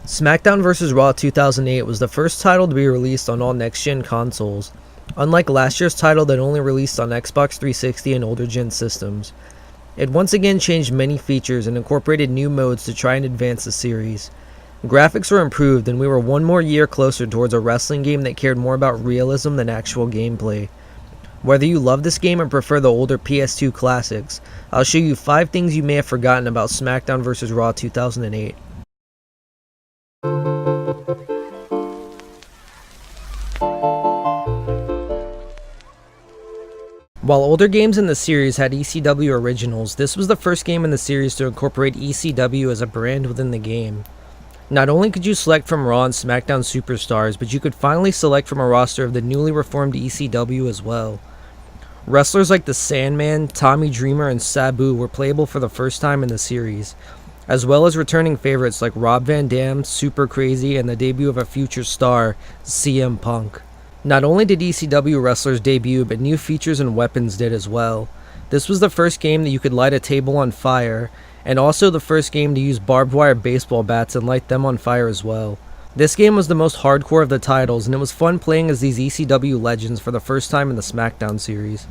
Smackdown vs. Raw 2008 was the first title to be released on all next-gen consoles, unlike last year's title that only released on Xbox 360 and older-gen systems. It once again changed many features and incorporated new modes to try and advance the series. Graphics were improved, and we were one more year closer towards a wrestling game that cared more about realism than actual gameplay. Whether you love this game or prefer the older PS2 classics, I'll show you 5 things you may have forgotten about Smackdown vs. Raw 2008. While older games in the series had ECW originals, this was the first game in the series to incorporate ECW as a brand within the game. Not only could you select from Raw and SmackDown superstars, but you could finally select from a roster of the newly reformed ECW as well. Wrestlers like the Sandman, Tommy Dreamer, and Sabu were playable for the first time in the series, as well as returning favorites like Rob Van Dam, Super Crazy, and the debut of a future star, CM Punk. Not only did ECW wrestlers debut, but new features and weapons did as well. This was the first game that you could light a table on fire, and also the first game to use barbed wire baseball bats and light them on fire as well. This game was the most hardcore of the titles, and it was fun playing as these ECW legends for the first time in the Smackdown series.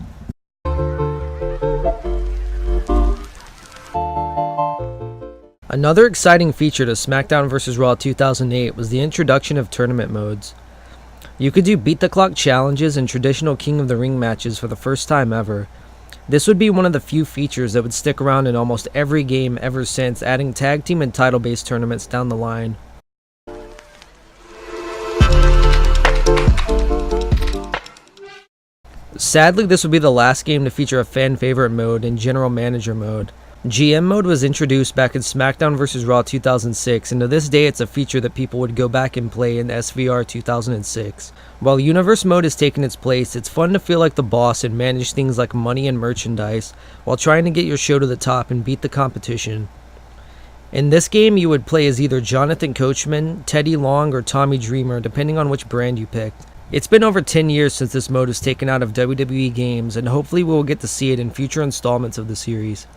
Another exciting feature to Smackdown vs. Raw 2008 was the introduction of tournament modes. You could do beat the clock challenges and traditional King of the Ring matches for the first time ever. This would be one of the few features that would stick around in almost every game ever since, adding tag team and title based tournaments down the line. Sadly, this would be the last game to feature a fan favorite mode in General Manager mode. GM mode was introduced back in Smackdown vs. Raw 2006, and to this day it's a feature that people would go back and play in SVR 2006. While Universe mode has taken its place, it's fun to feel like the boss and manage things like money and merchandise, while trying to get your show to the top and beat the competition. In this game, you would play as either Jonathan Coachman, Teddy Long, or Tommy Dreamer, depending on which brand you picked. It's been over 10 years since this mode was taken out of WWE games, and hopefully we will get to see it in future installments of the series.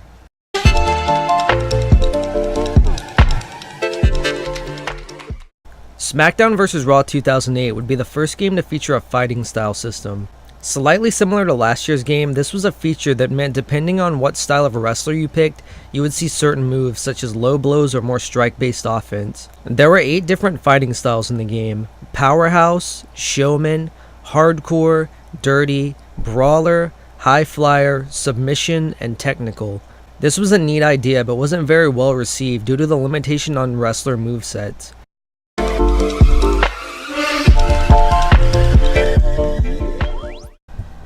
Smackdown vs. Raw 2008 would be the first game to feature a fighting style system. Slightly similar to last year's game, this was a feature that meant depending on what style of wrestler you picked, you would see certain moves such as low blows or more strike-based offense. There were 8 different fighting styles in the game: Powerhouse, Showman, Hardcore, Dirty, Brawler, High Flyer, Submission, and Technical. This was a neat idea but wasn't very well received due to the limitation on wrestler movesets.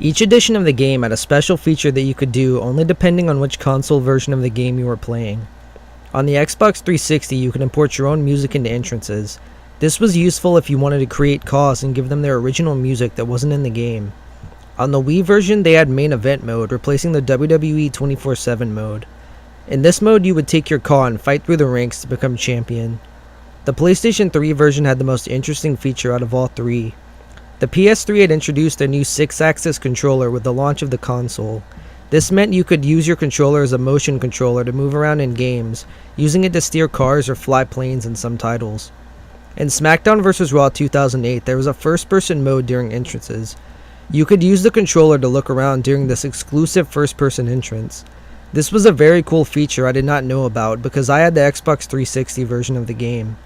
Each edition of the game had a special feature that you could do only depending on which console version of the game you were playing. On the Xbox 360, you could import your own music into entrances. This was useful if you wanted to create calls and give them their original music that wasn't in the game. On the Wii version, they had main event mode, replacing the WWE 24/7 mode. In this mode, you would take your call and fight through the ranks to become champion. The PlayStation 3 version had the most interesting feature out of all 3. The PS3 had introduced a new 6-axis controller with the launch of the console. This meant you could use your controller as a motion controller to move around in games, using it to steer cars or fly planes in some titles. In Smackdown vs. Raw 2008, there was a first-person mode during entrances. You could use the controller to look around during this exclusive first-person entrance. This was a very cool feature I did not know about because I had the Xbox 360 version of the game.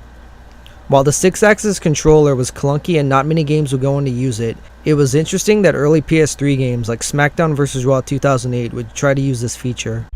While the 6-axis controller was clunky and not many games would go on to use it, it was interesting that early PS3 games like Smackdown vs. Raw 2008 would try to use this feature.